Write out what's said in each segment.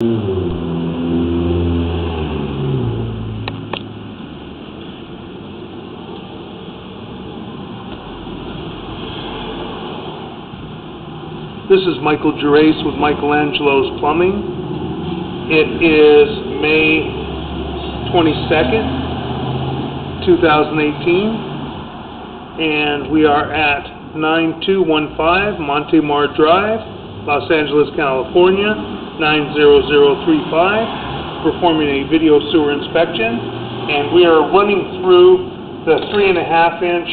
This is Michael Gerace with Michelangelo's Plumbing. It is May 22nd, 2018, and we are at 9215 Monte Mar Drive, Los Angeles, California, 90035, performing a video sewer inspection, and we are running through the 3.5-inch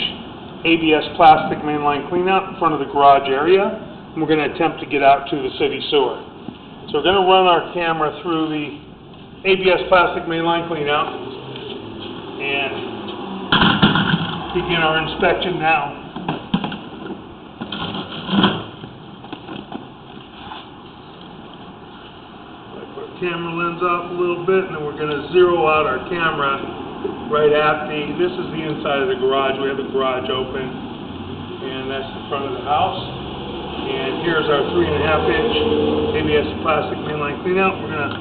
ABS plastic mainline cleanout in front of the garage area. And we're going to attempt to get out to the city sewer. So we're going to run our camera through the ABS plastic mainline cleanout and begin our inspection now. Put our camera lens off a little bit, and then we're going to zero out our camera right at this is the inside of the garage. We have the garage open, and that's the front of the house. And here's our 3.5-inch ABS plastic mainline cleanout. We're going to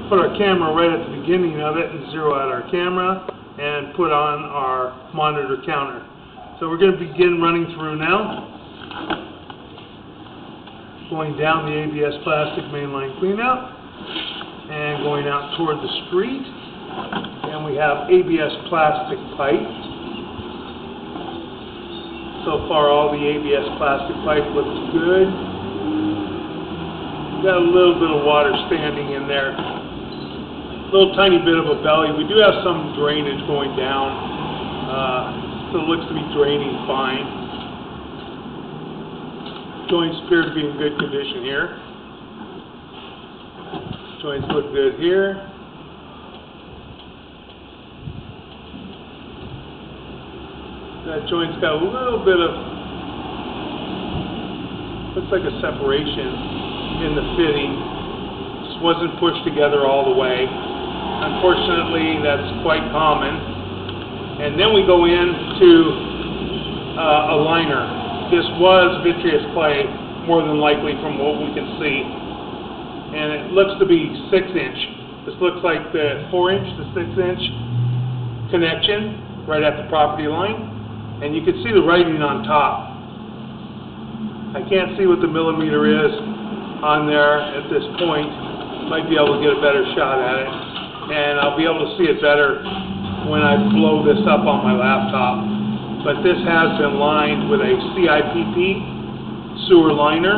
put our camera right at the beginning of it and zero out our camera and put on our monitor counter. So we're going to begin running through now. Going down the ABS plastic mainline cleanout and going out toward the street. And we have ABS plastic pipe. So far, all the ABS plastic pipe looks good. Got a little bit of water standing in there. A little tiny bit of a belly. We do have some drainage going down, so it looks to be draining fine. Joints appear to be in good condition here. Joints look good here. That joint's got a little bit of, looks like a separation in the fitting. Just wasn't pushed together all the way. Unfortunately, that's quite common. And then we go into a liner. This was vitreous clay, more than likely from what we can see. And it looks to be 6-inch. This looks like the 4-inch, the 6-inch connection right at the property line. And you can see the writing on top. I can't see what the millimeter is on there at this point. Might be able to get a better shot at it. And I'll be able to see it better when I blow this up on my laptop. But this has been lined with a CIPP sewer liner.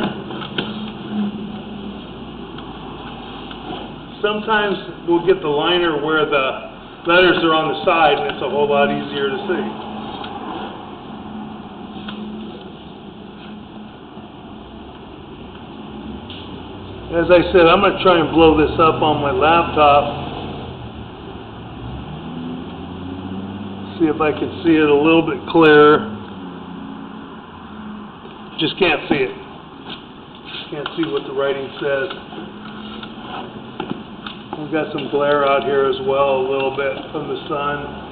Sometimes we'll get the liner where the letters are on the side, and it's a whole lot easier to see. As I said, I'm going to try and blow this up on my laptop. See if I can see it a little bit clearer. Just can't see it. Can't see what the writing says. We've got some glare out here as well, a little bit from the sun.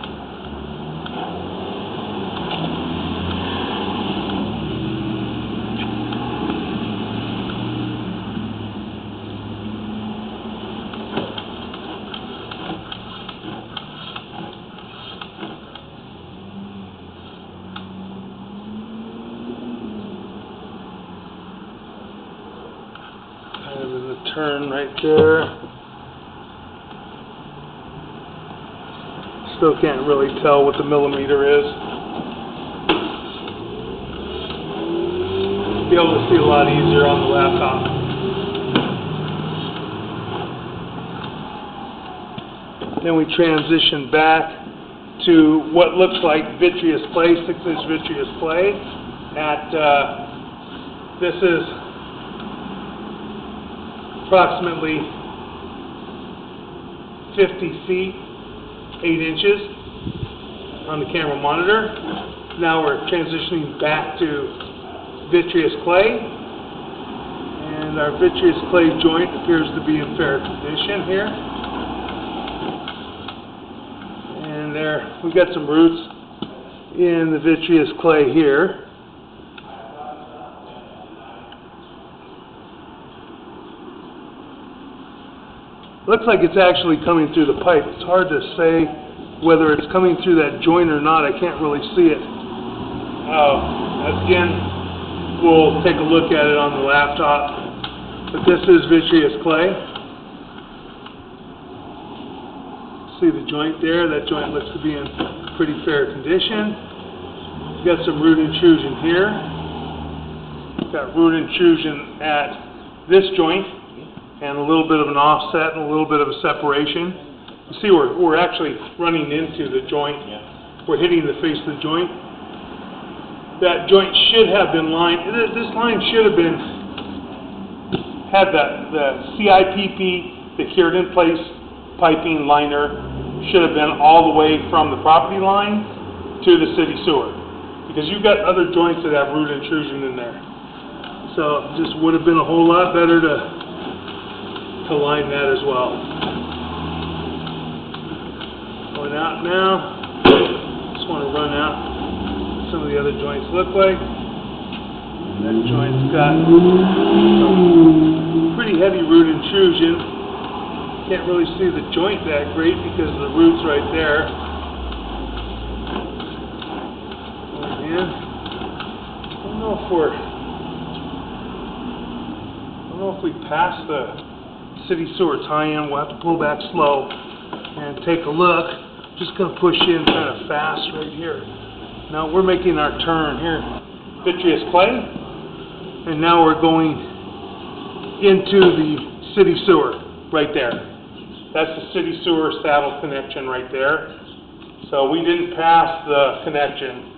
There's a turn right there. Still can't really tell what the millimeter is. Be able to see a lot easier on the laptop. Then we transition back to what looks like vitreous clay, 6-inch vitreous clay. This is approximately 50 feet, 8 inches on the camera monitor. Now we're transitioning back to vitreous clay, and our vitreous clay joint appears to be in fair condition here. And there, we've got some roots in the vitreous clay here. Looks like it's actually coming through the pipe. It's hard to say whether it's coming through that joint or not. I can't really see it. Again, we'll take a look at it on the laptop. But this is vitreous clay. See the joint there? That joint looks to be in pretty fair condition. We've got some root intrusion here. We've got root intrusion at this joint, and a little bit of an offset and a little bit of a separation. You see we're actually running into the joint. We're hitting the face of the joint. That joint should have been lined. This line should have had the CIPP, the cured in place piping liner, should have been all the way from the property line to the city sewer. Because you've got other joints that have root intrusion in there. So it just would have been a whole lot better to line that as well. Going out now. Just want to run out some of the other joints look like. That joint's got some pretty heavy root intrusion. Can't really see the joint that great because the root's right there. And I don't know if we passed the city sewer tie-in. We'll have to pull back slow and take a look. Just going to push in kind of fast right here. Now we're making our turn here. Vitreous clay. And now we're going into the city sewer right there. That's the city sewer saddle connection right there. So we didn't pass the connection.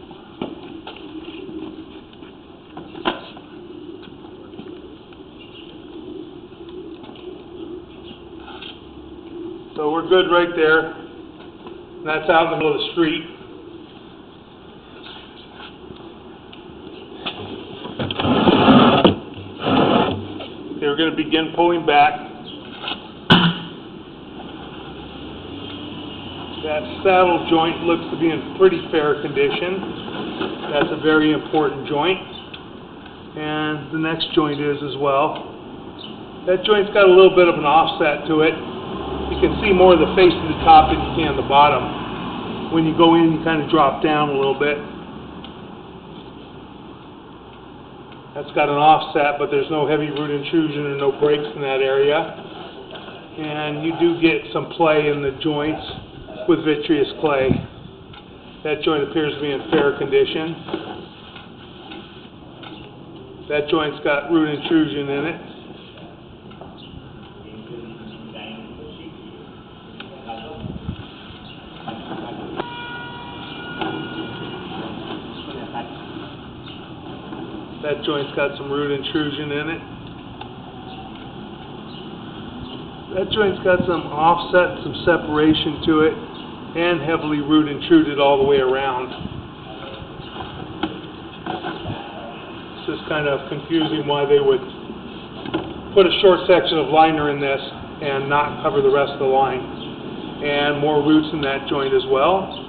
So we're good right there. That's out in the middle of the street. Okay, we're going to begin pulling back. That saddle joint looks to be in pretty fair condition. That's a very important joint. And the next joint is as well. That joint's got a little bit of an offset to it. You can see more of the face of the top than you can the bottom. When you go in, you kind of drop down a little bit. That's got an offset, but there's no heavy root intrusion or no breaks in that area. And you do get some play in the joints with vitreous clay. That joint appears to be in fair condition. That joint's got root intrusion in it. That joint's got some root intrusion in it. That joint's got some offset, some separation to it, and heavily root intruded all the way around. It's just kind of confusing why they would put a short section of liner in this and not cover the rest of the line. And more roots in that joint as well.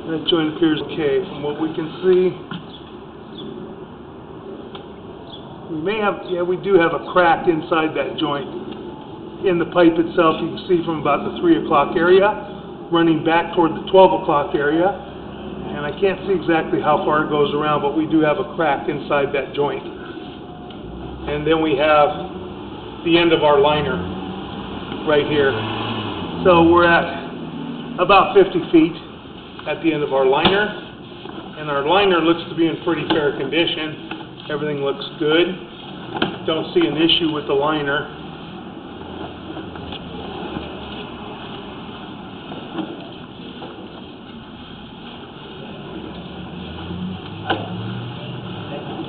That joint appears okay from what we can see. We do have a crack inside that joint. In the pipe itself, you can see from about the 3 o'clock area, running back toward the 12 o'clock area. And I can't see exactly how far it goes around, but we do have a crack inside that joint. And then we have the end of our liner right here. So we're at about 50 feet. At the end of our liner, and our liner looks to be in pretty fair condition. Everything looks good. Don't see an issue with the liner.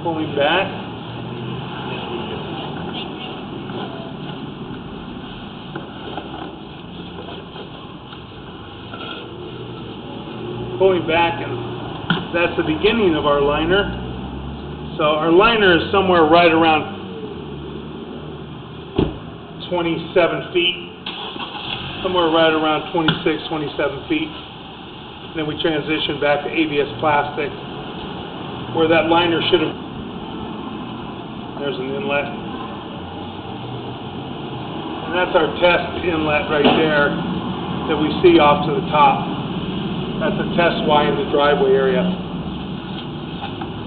Pulling back. Pulling back, and that's the beginning of our liner. So our liner is somewhere right around 27 feet, somewhere right around 26, 27 feet. And then we transition back to ABS plastic, where that liner should have There's an inlet. And that's our test inlet right there that we see off to the top. That's a test Y in the driveway area.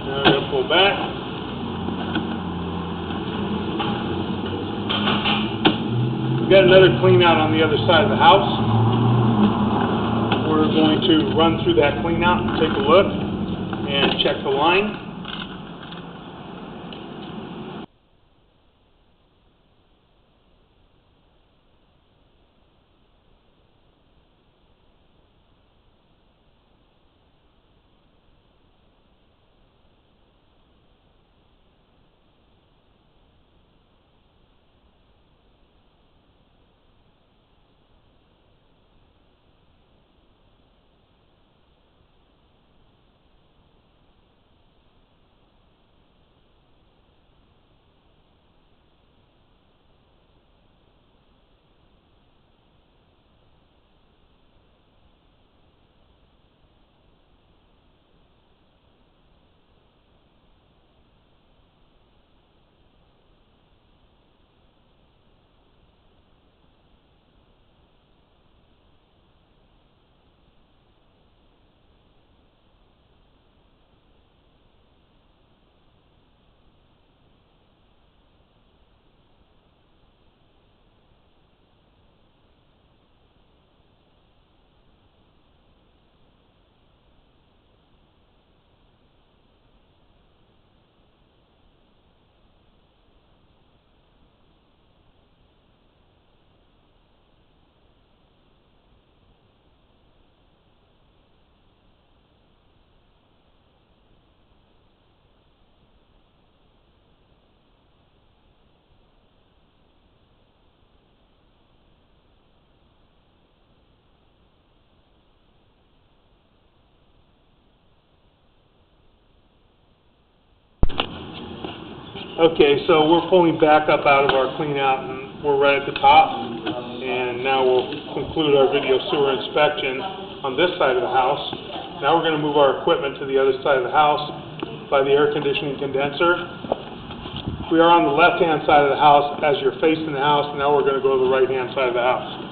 Now we're going to pull back. We've got another clean out on the other side of the house. We're going to run through that clean out and take a look and check the line. Okay, so we're pulling back up out of our clean out and we're right at the top. And now we'll conclude our video sewer inspection on this side of the house. Now we're going to move our equipment to the other side of the house by the air conditioning condenser. We are on the left-hand side of the house as you're facing the house. Now we're going to go to the right-hand side of the house.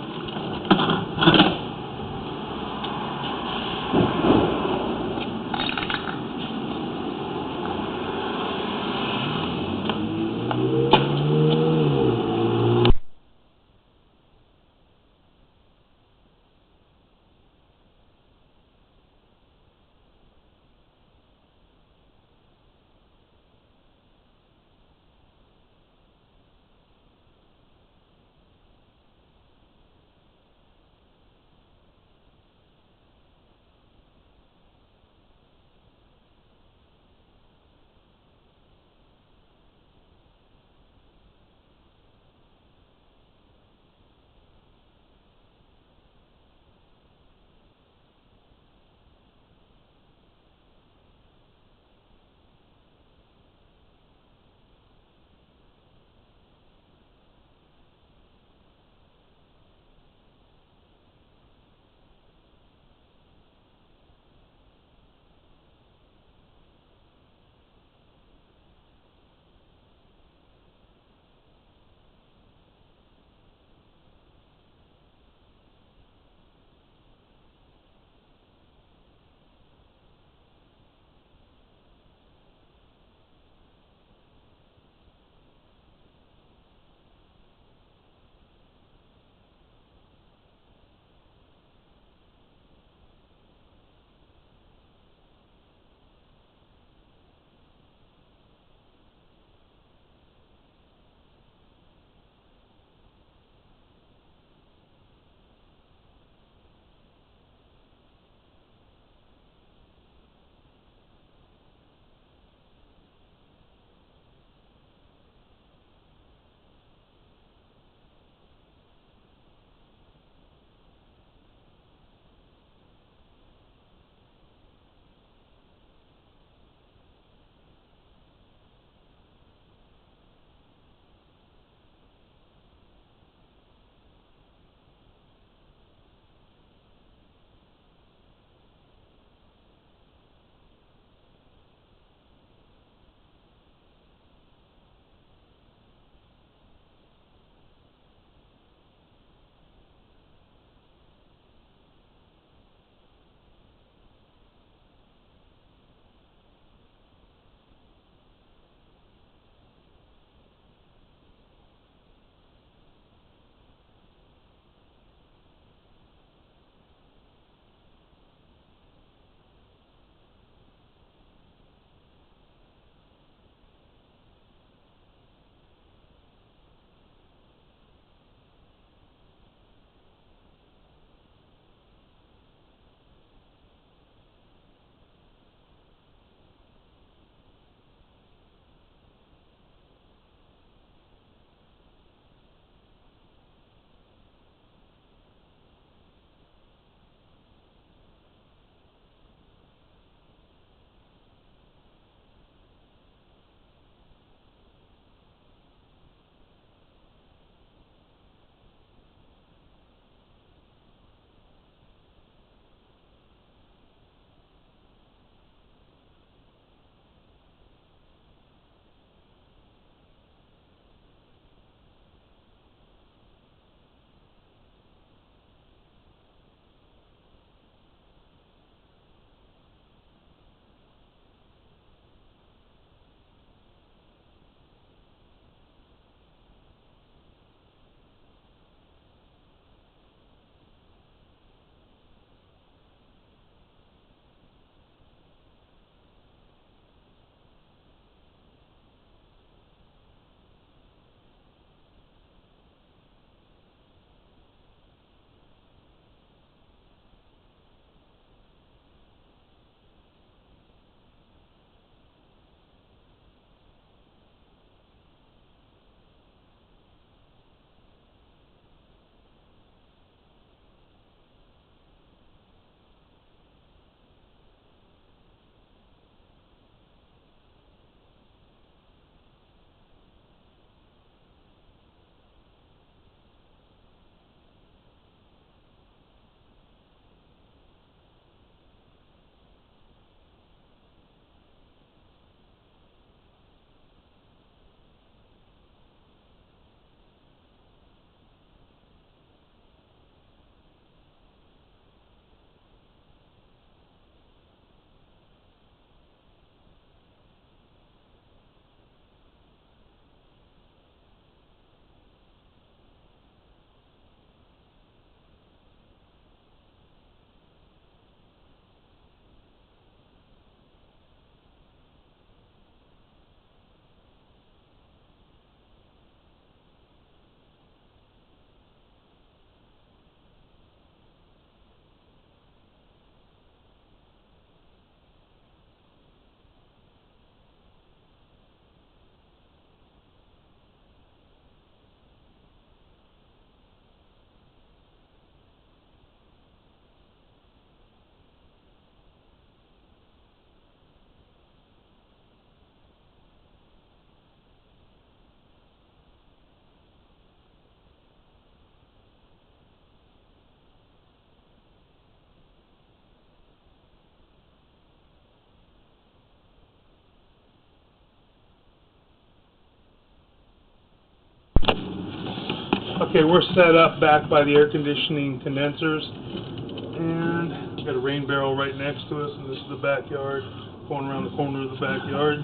Okay, we're set up back by the air conditioning condensers, and we've got a rain barrel right next to us, and this is the backyard, going around the corner of the backyard,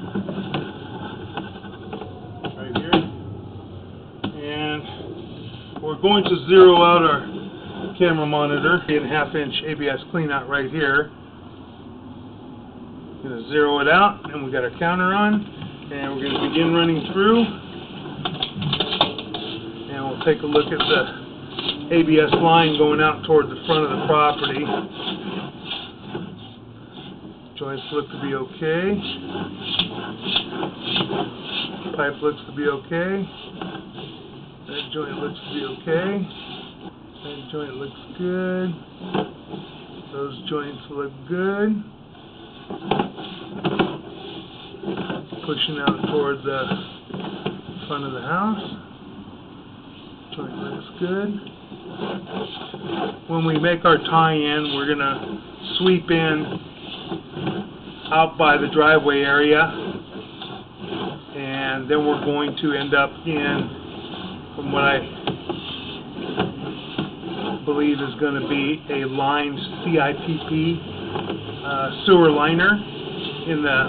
right here. And we're going to zero out our camera monitor, 8.5-inch ABS cleanout right here. Going to zero it out, and we've got our counter on, and we're going to begin running through. We'll take a look at the ABS line going out toward the front of the property. Joints look to be okay. Pipe looks to be okay. That joint looks to be okay. That joint looks good. Those joints look good. Pushing out toward the front of the house. Joint looks good. When we make our tie-in, we're going to sweep in out by the driveway area, and then we're going to end up in, from what I believe is going to be a lined CIPP sewer liner in the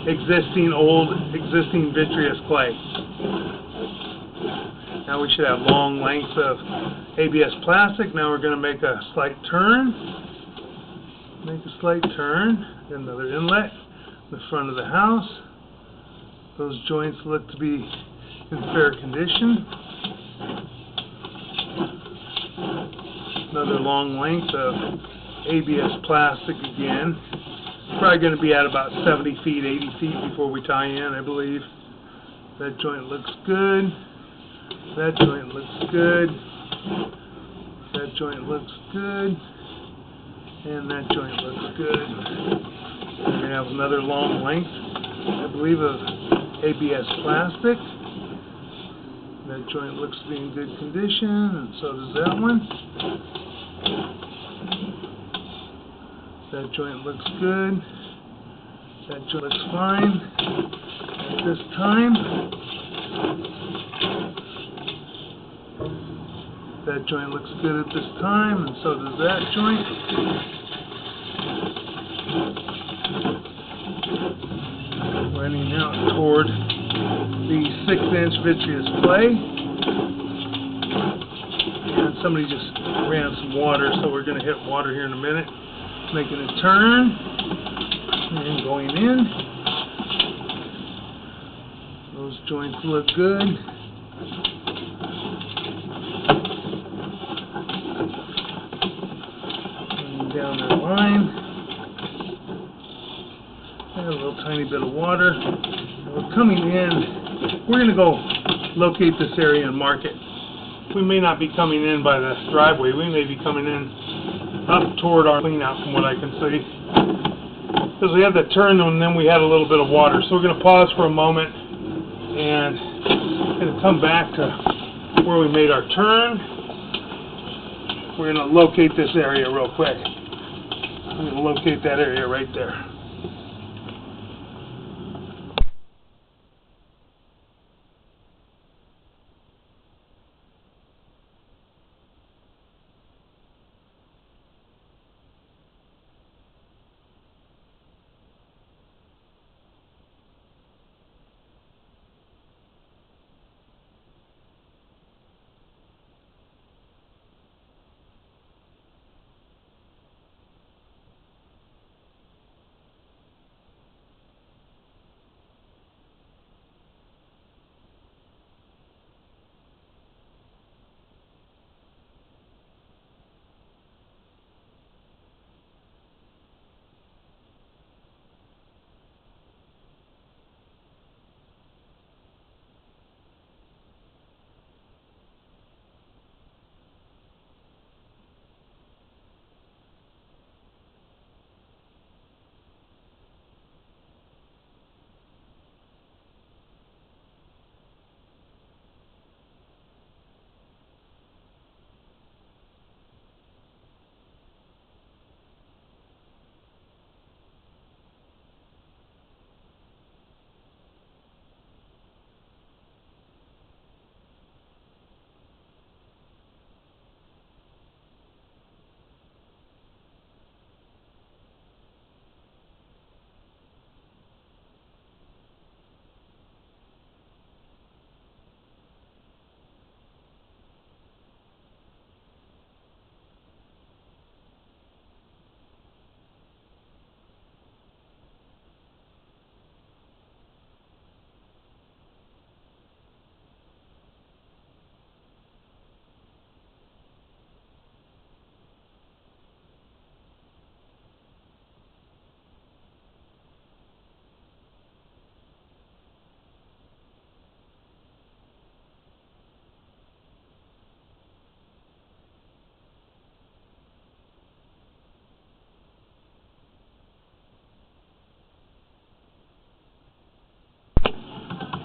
existing vitreous clay. Now we should have long lengths of ABS plastic. Now we're going to make a slight turn. Make a slight turn. Another inlet in the front of the house. Those joints look to be in fair condition. Another long length of ABS plastic again. Probably going to be at about 70 feet, 80 feet before we tie in, I believe. That joint looks good. That joint looks good. That joint looks good. And that joint looks good. We're going to have another long length, I believe, of ABS plastic. That joint looks to be in good condition, and so does that one. That joint looks good. That joint looks fine at this time. That joint looks good at this time, and so does that joint. Running out toward the 6-inch vitreous clay. And somebody just ran some water, so we're going to hit water here in a minute. Making a turn and going in. Those joints look good. Down that line. And a little tiny bit of water. And we're coming in. We're going to go locate this area and mark it. We may not be coming in by the driveway. We may be coming in up toward our cleanout from what I can see. Because we had that turn and then we had a little bit of water. So we're going to pause for a moment and going to come back to where we made our turn. We're going to locate this area real quick. I'm going to locate that area right there.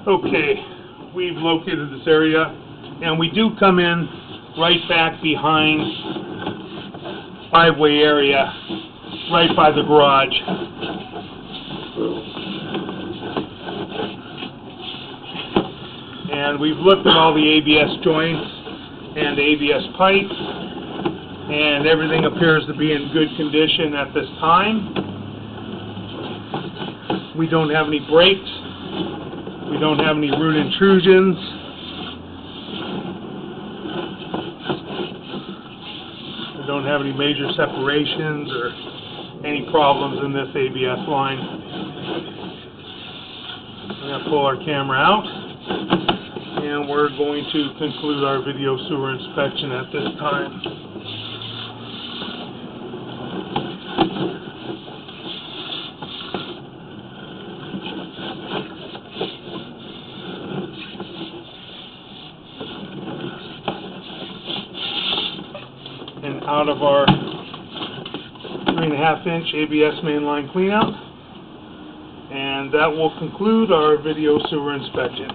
Okay, we've located this area, and we do come in right back behind 5-way area, right by the garage. And we've looked at all the ABS joints and ABS pipe, and everything appears to be in good condition at this time. We don't have any breaks. We don't have any root intrusions. We don't have any major separations or any problems in this ABS line. We're going to pull our camera out, and we're going to conclude our video sewer inspection at this time. And out of our 3.5-inch ABS mainline cleanout, and that will conclude our video sewer inspection.